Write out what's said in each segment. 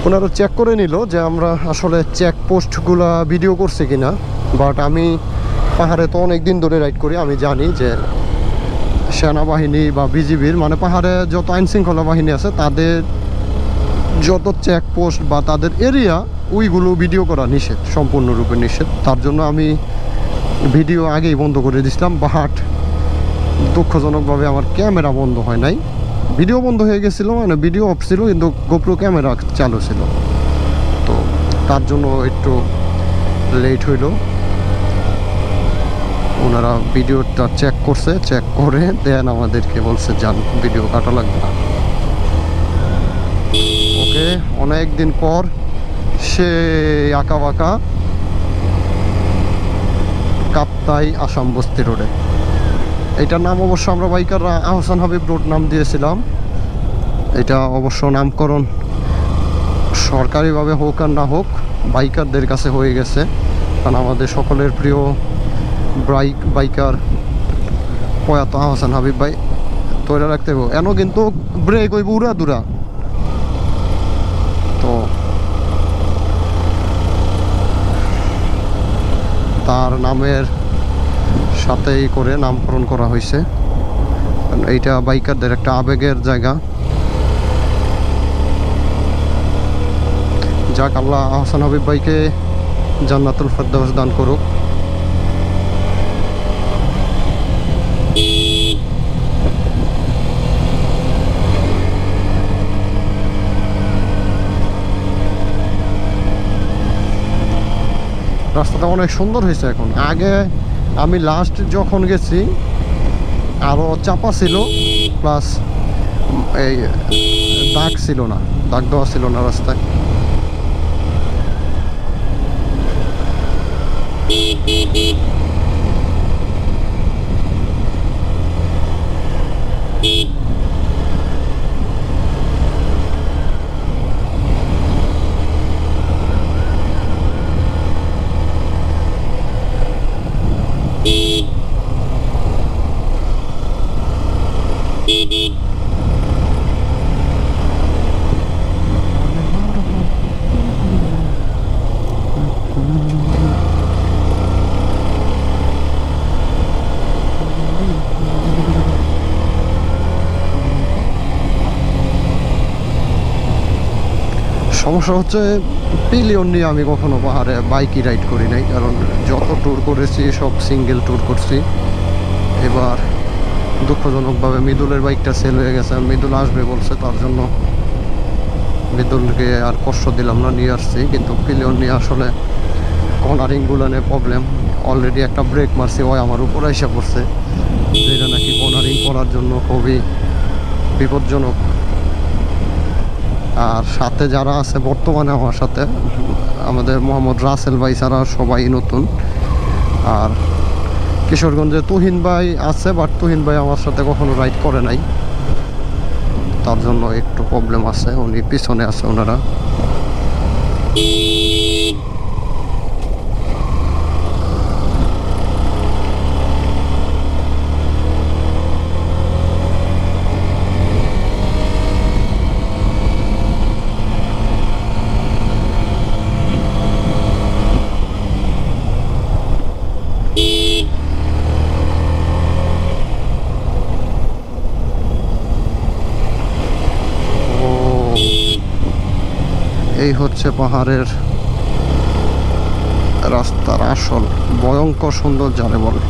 ওনারা চেক করে নিল যে আমরা আসলে চেকপোস্টগুলো ভিডিও করছি কিনা। বাট আমি পাহাড়ে তো অনেক দিন ধরে রাইড করি, আমি জানি যে সেনাবাহিনী বা বিজিবির মানে পাহাড়ে যত আইনশৃঙ্খলা বাহিনী আছে তাদের যত চেকপোস্ট বা তাদের এরিয়া ওইগুলো ভিডিও করা নিষেধ, সম্পূর্ণরূপে নিষেধ। তার জন্য আমি ভিডিও আগেই বন্ধ করে দিয়েছিলাম। বাট দুঃখজনকভাবে আমার ক্যামেরা বন্ধ হয় নাই, ভিডিও বন্ধ হয়ে গেছিলো, মানে ভিডিও অফ ছিল কিন্তু গোপ্রো ক্যামেরা চালু ছিল। তো তার জন্য একটু লেট হইল। ওনারা ভিডিওটা চেক করছে, চেক করে দেন আমাদেরকে বলছে যান, ভিডিও কাটা লাগবে না। ওকে, অনেক দিন পর সে আঁকা বাঁকা কাপ্তাই আসাম বস্তি রোডে। এটার নাম অবশ্য আমরা বাইকাররা আহসান হাবিব রোড নাম দিয়েছিলাম। এটা অবশ্য নামকরণ সরকারিভাবে হোক আর না হোক বাইকারদের কাছে হয়ে গেছে, কারণ আমাদের সকলের প্রিয় বাইকার প্রয়াত আহসান হাবিব ভাই তৈরি রাখতে হবে। এন কিন্তু ব্রেক হইব উড়া দুরা, তো তার নামের সাথেই করে নামকরণ করা হয়েছে। এইটা বাইকারদের একটা আবেগের জায়গা। যাক, আল্লাহ আহসান হাবিব ভাইকে জান্নাতুল ফেরদাউস দান করুক। রাস্তাটা অনেক সুন্দর হয়েছে এখন। আগে আমি লাস্ট যখন গেছি আরও চাপা ছিল, প্লাস এই দাগ ছিল না, দাগ দেওয়া ছিল না রাস্তায়। সমস্যা হচ্ছে পিলিয়ন নিয়ে আমি কখনো পাহাড়ে বাইকই রাইড করি নাই, কারণ যত ট্যুর করেছি সব সিঙ্গেল ট্যুর করছি। এবার দুঃখজনকভাবে মৃদুলের বাইকটা সেল হয়ে গেছে, মৃদুল আসবে বলছে, তার জন্য মৃদুলকে আর কষ্ট দিলাম না, নিয়ে আসছি। কিন্তু পিলিয়ন নিয়ে আসলে কর্নারিংগুলো নিয়ে প্রবলেম। অলরেডি একটা ব্রেক মারছি, ওই আমার উপর এসে পড়ছে, যেটা নাকি কর্নারিং করার জন্য খুবই বিপজ্জনক। আর সাথে যারা আছে বর্তমানে আমার সাথে, আমাদের মোহাম্মদ রাসেল ভাই ছাড়া সবাই নতুন। আর কিশোরগঞ্জে তুহিন ভাই আছে, বাট তুহিন ভাই আমার সাথে কখনো রাইড করে নাই, তার জন্য একটু প্রবলেম আছে। উনি পিছনে আছে ওনারা। এই হচ্ছে পাহাড়ের রাস্তার আসল ভয়ঙ্কর সুন্দর যারে বলে।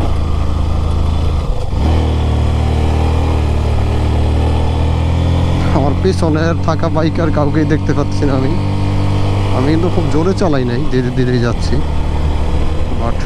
আমার পিছনের থাকা বাইকার কাউকেই দেখতে পাচ্ছি না। আমি কিন্তু খুব জোরে চালাই নাই, ধীরে ধীরে যাচ্ছি, বাট